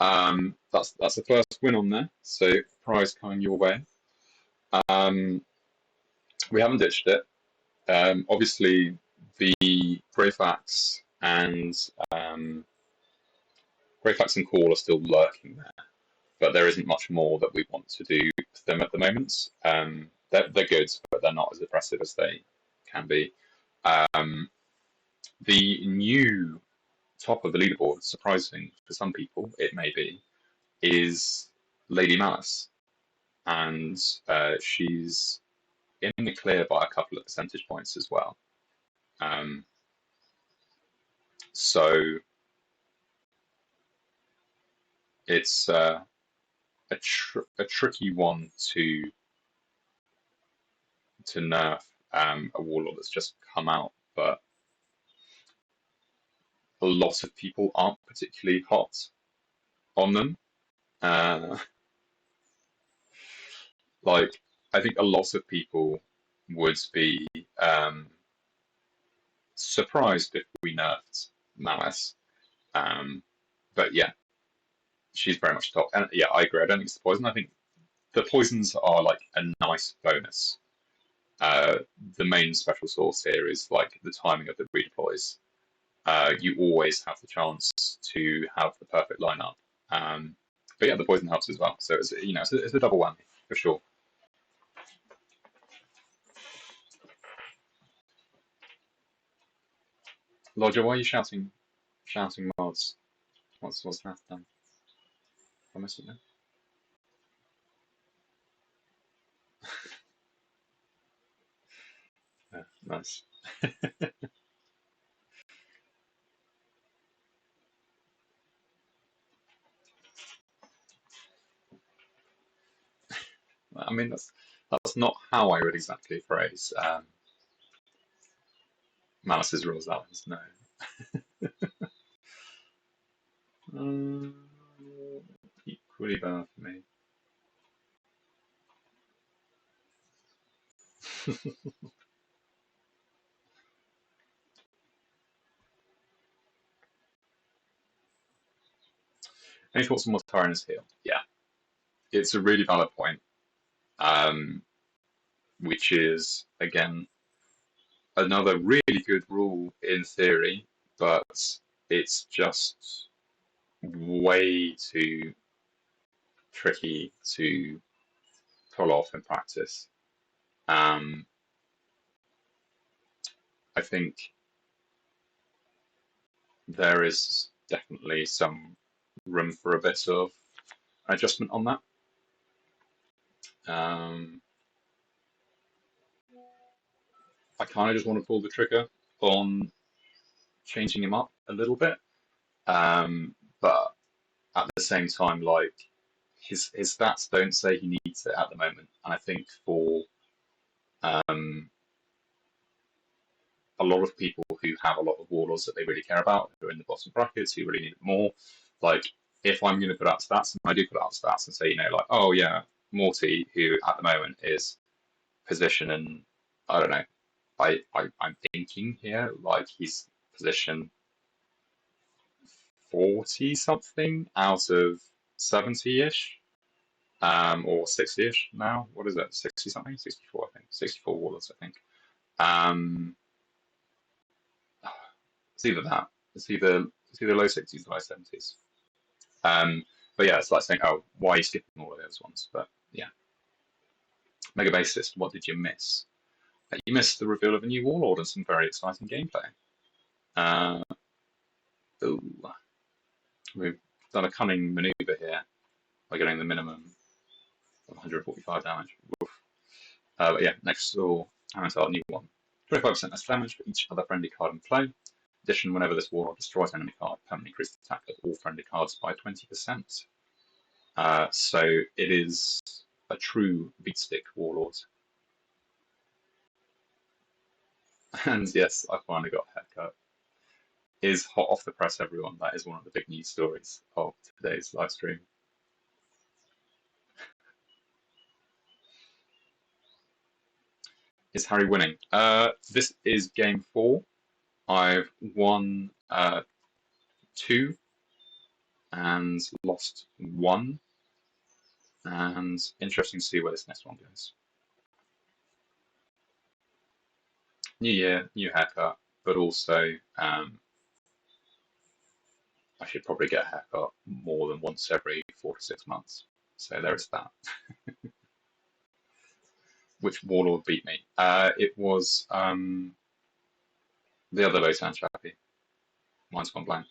know. That's the first win on there, so prize coming your way. We haven't ditched it. Obviously, the Greyfax and Call are still lurking there, but there isn't much more that we want to do with them at the moment. They're good, but they're not as oppressive as they can be. The new top of the leaderboard, surprising for some people, it may be, is Lady Malice, and she's in the clear by a couple of percentage points as well. So it's a tricky one to nerf a warlord that's just come out, but a lot of people aren't particularly hot on them. Like, I think a lot of people would be surprised if we nerfed Malice. But yeah, she's very much top. And yeah, I agree. I don't think it's the poison. I think the poisons are like a nice bonus. The main special source here is like the timing of the redeploys. You always have the chance to have the perfect lineup. But yeah, the poison helps as well. So it's a double whammy for sure. Lodger, why are you shouting mods? What's that done? Am I missing that? Yeah, nice. I mean, that's not how I would exactly phrase Malice's rules. That was no. Equally bad for me. Any thoughts on what Tyrannus heal? Yeah, it's a really valid point, which is again another really good rule in theory, but it's just way too tricky to pull off in practice. I think there is definitely some room for a bit of adjustment on that. I kind of just want to pull the trigger on changing him up a little bit, but at the same time, like his stats don't say he needs it at the moment, and I think for a lot of people who have a lot of warlords that they really care about, who are in the bottom brackets, who really need it more, like if I'm going to put out stats, and I do put out stats and say, like, oh yeah, Morty, who at the moment is position, and I don't know, I'm thinking here, like he's position 40 something out of 70-ish, or 60-ish now. What is it? 60 something? 64, I think. 64 warlords, I think. It's either that It's either low 60s or low 70s. But yeah, it's like saying, oh, why are you skipping all of those ones? But yeah, Mega Bassist, what did you miss? You missed the reveal of a new Warlord and some very exciting gameplay. Ooh, we've done a cunning maneuver here by getting the minimum of 145 damage. But yeah, Nekrosor, our new one. 25% less damage for each other friendly card in play. In addition, whenever this Warlord destroys an enemy card, permanently increases the attack of all friendly cards by 20%. So it is a true beatstick Warlord. And yes, I finally got a haircut. Is hot off the press, everyone. That is one of the big news stories of today's live stream. Is Harry winning? This is game 4. I've won 2 and lost 1. And interesting to see where this next one goes. New year, new haircut, but also I should probably get a haircut more than once every 4 to 6 months. So there is that. Which Warlord beat me? It was the other Lotan chappie. Mine's gone blank.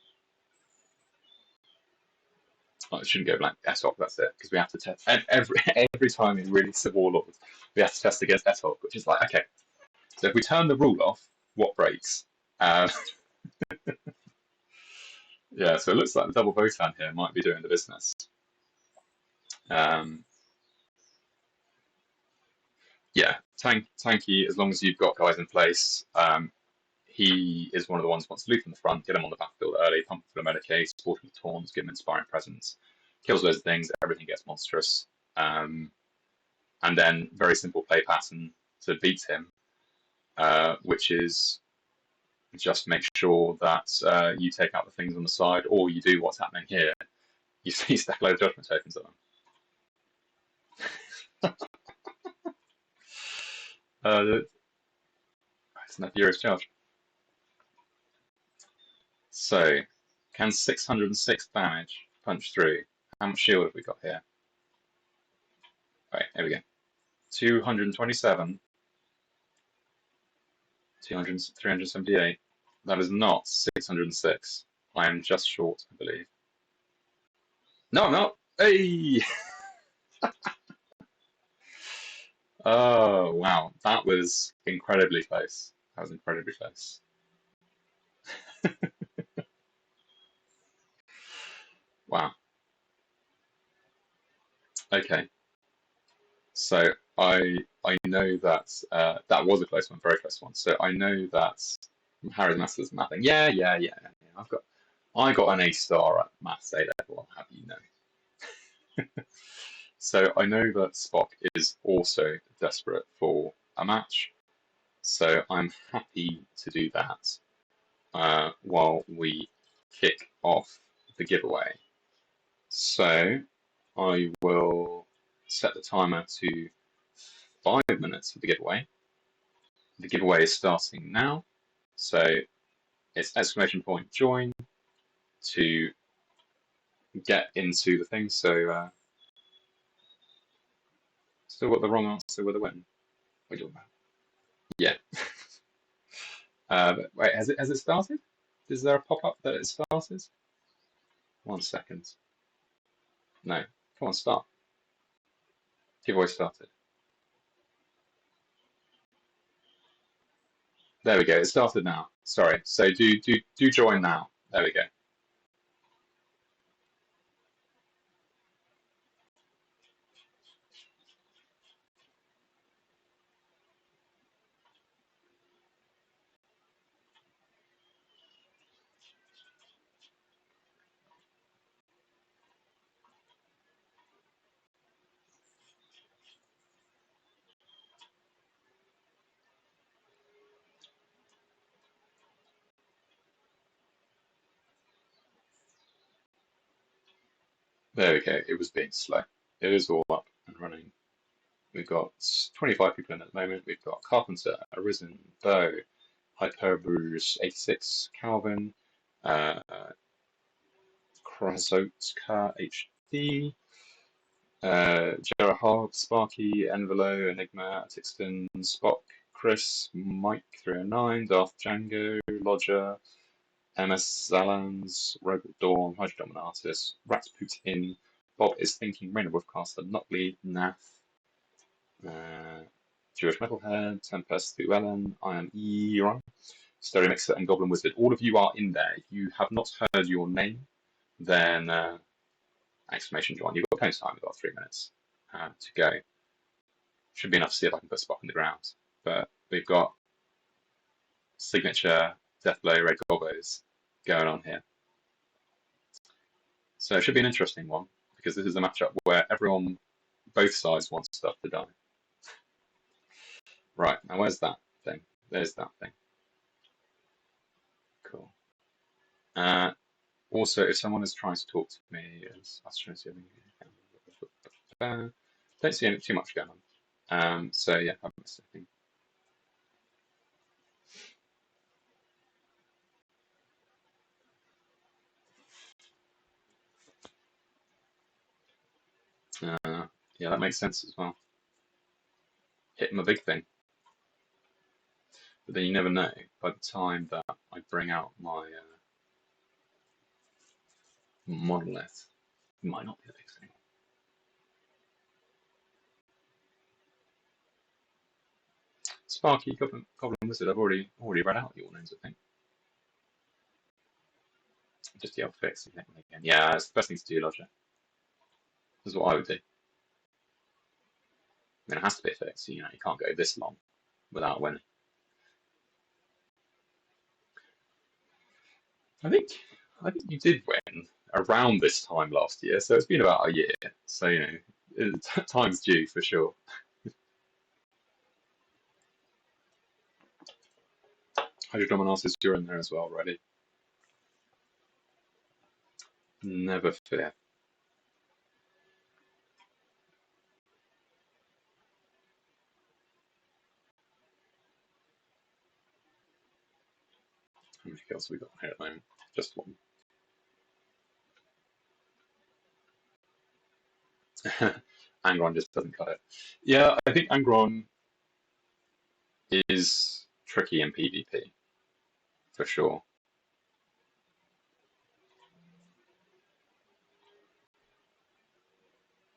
Oh, it shouldn't go blank. Etok, that's it. Because we have to test every time we release a Warlord, we have to test against Etok, which is like, okay. So if we turn the rule off, what breaks? Yeah, so it looks like the double Votan here might be doing the business. Yeah, tanky, as long as you've got guys in place. He is one of the ones who wants to loot from the front, get him on the battlefield early, pump for the Medicaid, support him with taunts, give him inspiring presence, kills loads of things, everything gets monstrous. And then very simple play pattern to beat him, which is just make sure that you take out the things on the side, or you do what's happening here. You stack a load of judgment tokens on them. It's an furious charge. So, can 606 damage punch through? How much shield have we got here? Right, here we go. 227, 378. That is not 606. I am just short, I believe. No, I'm not. Hey! Oh, wow. That was incredibly close. That was incredibly close. Wow. Okay. So I know that that was a close one, very close one. So I know that Harry's Maths is nothing. Yeah. I got an A star at Maths A level. I'll have you know. So I know that Spock is also desperate for a match. So I'm happy to do that while we kick off the giveaway. So I will set the timer to 5 minutes for the giveaway. The giveaway is starting now. So it's !join to get into the thing. So still got the wrong answer with a win. What are you talking about? Yeah. Wait, has it started? Is there a pop-up that it started? 1 second. No. Come on, start. Giveaway started. There we go. It started now. Sorry. So do join now. There we go. There we go. It was being slow. It is all up and running. We've got 25 people in at the moment. We've got Carpenter, Arisen, Bo, Hyperbruce 86, Calvin, Krasotka HD, Gerahard, Sparky, Envelo, Enigma, Tixton, Spock, Chris, Mike 309, Darth Django, Lodger, MS Zalans, Robot Dawn, Hydrodome Artist, Rasputin, Bob is Thinking, Rainer Wolfcaster, Nutley, Nath, Jewish Metalhead, Tempest, Llewellyn, I am Eron, Stereo Mixer, and Goblin Wizard. All of you are in there. If you have not heard your name, then exclamation join. You've got plenty of time. You've got 3 minutes to go. Should be enough to see if I can put Spock in the ground. But we've got signature Deathblow Red Gobbos going on here. So it should be an interesting one, because this is a matchup where everyone, both sides, wants stuff to die. Right, now where's that thing? There's that thing. Cool. Also, if someone is trying to talk to me, don't see too much going on. So yeah, I've missed anything. Yeah, that makes sense as well. Hit him a big thing. But then you never know. By the time that I bring out my monolith, it might not be the big thing. Sparky, Goblin Wizard, I've already read out your names, I think. Just yell fix again. Yeah, it's the best thing to do, Lodger. That's what I would do. I mean, it has to be a fix. You know, you can't go this long without winning. I think you did win around this time last year, so it's been about a year. So you know, time's due for sure. Hydrodome you're in there as well, ready? Never fear. How many kills have we got here at the moment? Just one. Angron just doesn't cut it. Yeah, I think Angron is tricky in PvP, for sure.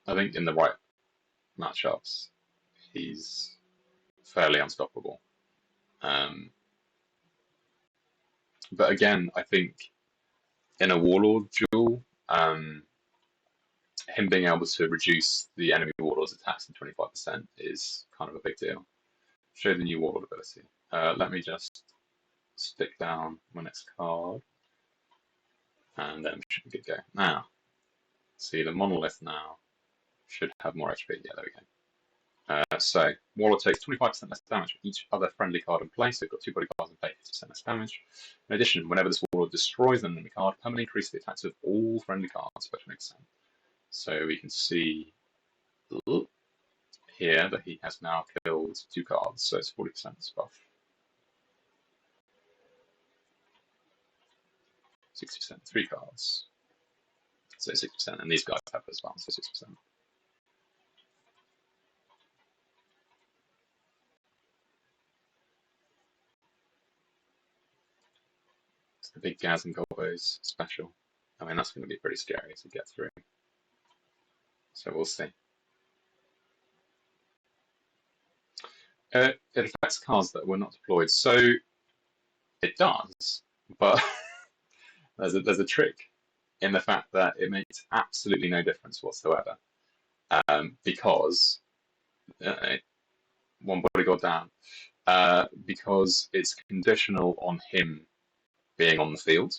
I think in the right matchups, he's fairly unstoppable. But again, I think in a Warlord duel, him being able to reduce the enemy Warlord's attacks to 25% is kind of a big deal. Show the new Warlord ability. Let me just stick down my next card, and then we should be good to go. Now, see the monolith now should have more HP. Yeah, there we go. So, Warlord takes 25% less damage for each other friendly card in play, so we've got 2 body cards in play, 50% less damage. In addition, whenever this Warlord destroys an enemy card, permanently increase the attacks of all friendly cards by 20%. So we can see here that he has now killed 2 cards, so it's 40% buff. 60%, 3 cards. So 6%, and these guys have as well, so 6%. It's the big Gaz and Gobbos special. I mean, that's going to be pretty scary to get through. So we'll see. It affects cards that were not deployed, so it does, but there's a trick in the fact that it makes absolutely no difference whatsoever, because one bodyguard down, because it's conditional on him being on the field,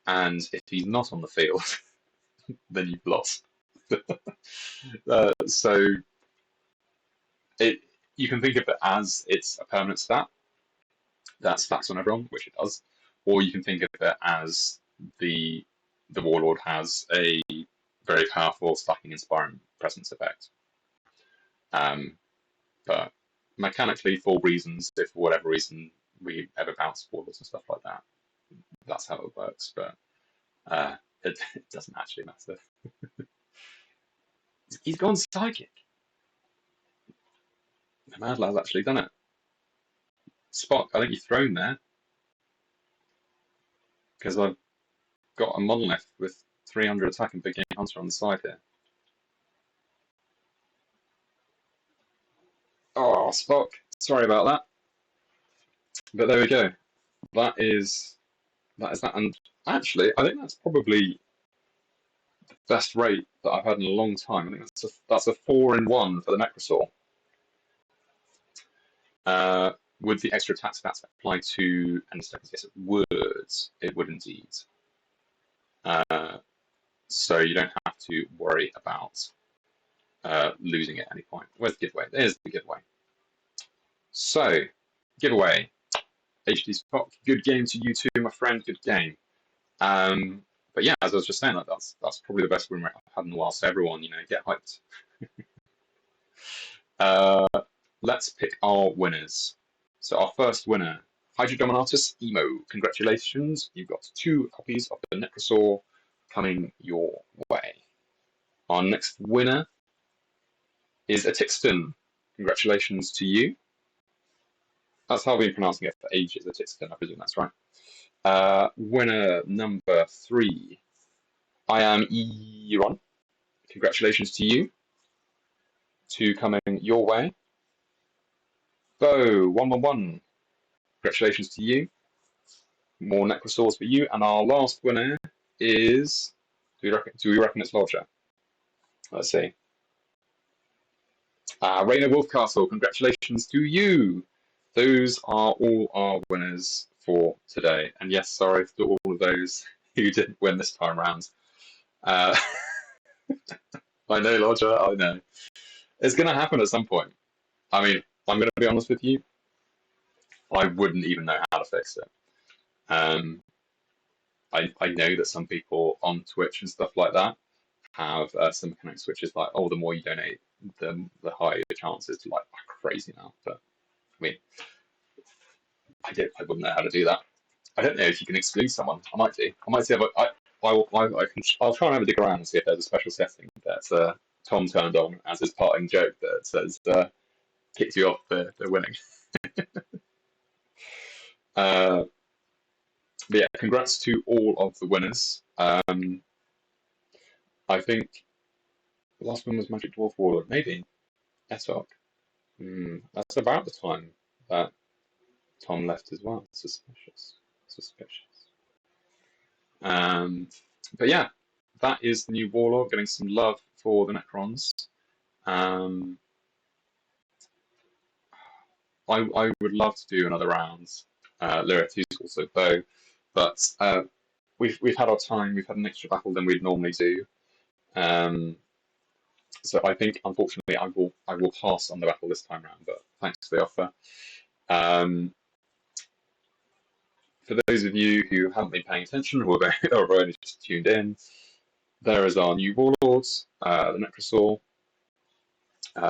and if he's not on the field, then you've lost. So you can think of it as it's a permanent stat that stacks on everyone, which it does, or you can think of it as the Warlord has a very powerful stacking inspiring presence effect. But mechanically, for reasons, if for whatever reason we ever bounce Warlords and stuff like that, that's how it works, but it doesn't actually matter. He's gone psychic. The mad lad's actually done it. Spock, I think you're thrown there because I've got a monolith with 300 attack and big game hunter on the side here. Oh, Spock, sorry about that. But there we go. That is that. And actually, I think that's probably the best rate that I've had in a long time. I think that's a 4-in-1 for the Nekrosor. Would the extra attack stats apply to any seconds? Yes, it would. It would indeed. So you don't have to worry about losing at any point. Where's the giveaway? There's the giveaway. So, giveaway. HD Spock, good game to you too, my friend. Good game. But yeah, as I was just saying, that's probably the best win rate I've had in a while. So everyone, get hyped. Let's pick our winners. So our first winner, Hydrodominatus Emo. Congratulations, you've got 2 copies of the Nekrosor coming your way. Our next winner is Atixton. Congratulations to you. That's how I've been pronouncing it for ages, Atixton. I presume that's right. Winner number 3, I am Euron. Congratulations to you. 2 coming your way. Bo 111. Congratulations to you. More Nekrosors for you. And our last winner is. Do we reckon it's Lodger? Let's see. Rainer Wolfcastle. Congratulations to you. Those are all our winners for today. And yes, sorry to all of those who didn't win this time round. I know, Lodger, I know. It's going to happen at some point. I mean, I'm going to be honest with you. I wouldn't even know how to fix it. I know that some people on Twitch and stuff like that have some mechanics which is like, oh, the more you donate, the higher the chances to like crazy now. But I mean, I wouldn't know how to do that. I don't know if you can exclude someone. I might do. I might see if I'll try and have a dig around and see if there's a special setting that Tom turned on as his parting joke that says kicked you off the winning. But yeah, congrats to all of the winners. I think the last one was Magic Dwarf Warlord, maybe. Etok. That's about the time that Tom left as well. Suspicious. But yeah, that is the new Warlord, getting some love for the Necrons. I would love to do another round. Lilith, who's also Bo, but we've had our time. We've had an extra battle than we'd normally do. So I think, unfortunately, I will pass on the battle this time round. But thanks for the offer. For those of you who haven't been paying attention or have only just tuned in, there is our new Warlords, the Nekrosor.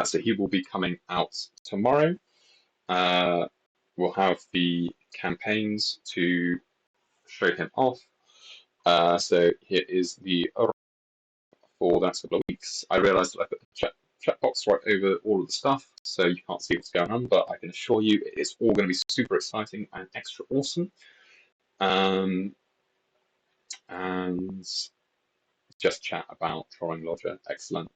So he will be coming out tomorrow. We'll have the campaigns to show him off. So here is the for the next couple of weeks. I realised that I put the chat box right over all of the stuff, so you can't see what's going on, but I can assure you it's all going to be super exciting and extra awesome. And just chat about trolling Lodger. Excellent.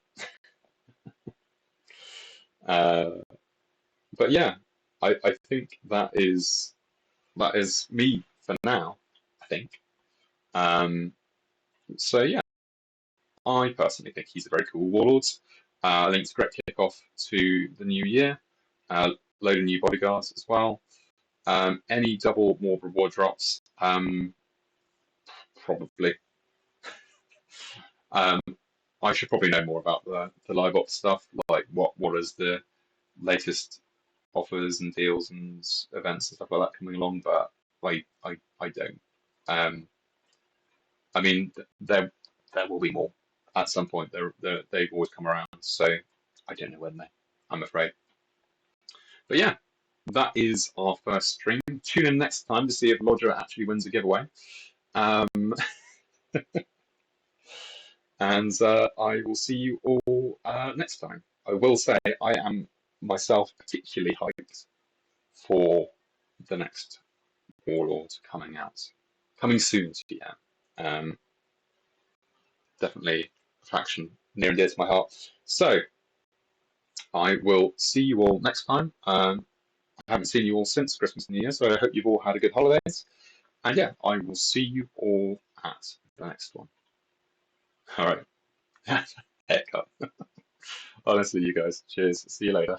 But yeah, I think that is me for now, I think. So yeah, I personally think he's a very cool Warlord. I think it's a great kickoff to the new year. Load of new bodyguards as well. Any double more reward drops? Probably. I should probably know more about the live ops stuff, like what is the latest offers and deals and events and stuff like that coming along, but I don't. I mean, there will be more at some point. They've always come around, so I don't know when I'm afraid. But yeah, that is our first stream. Tune in next time to see if Roger actually wins a giveaway. And I will see you all next time. I will say I am myself particularly hyped for the next Warlord coming soon to the end. Definitely a faction near and dear to my heart. So I will see you all next time. I haven't seen you all since Christmas and New Year, so I hope you've all had a good holidays. And yeah, I will see you all at the next one. All right. Heck up. Honestly, you guys. Cheers. See you later.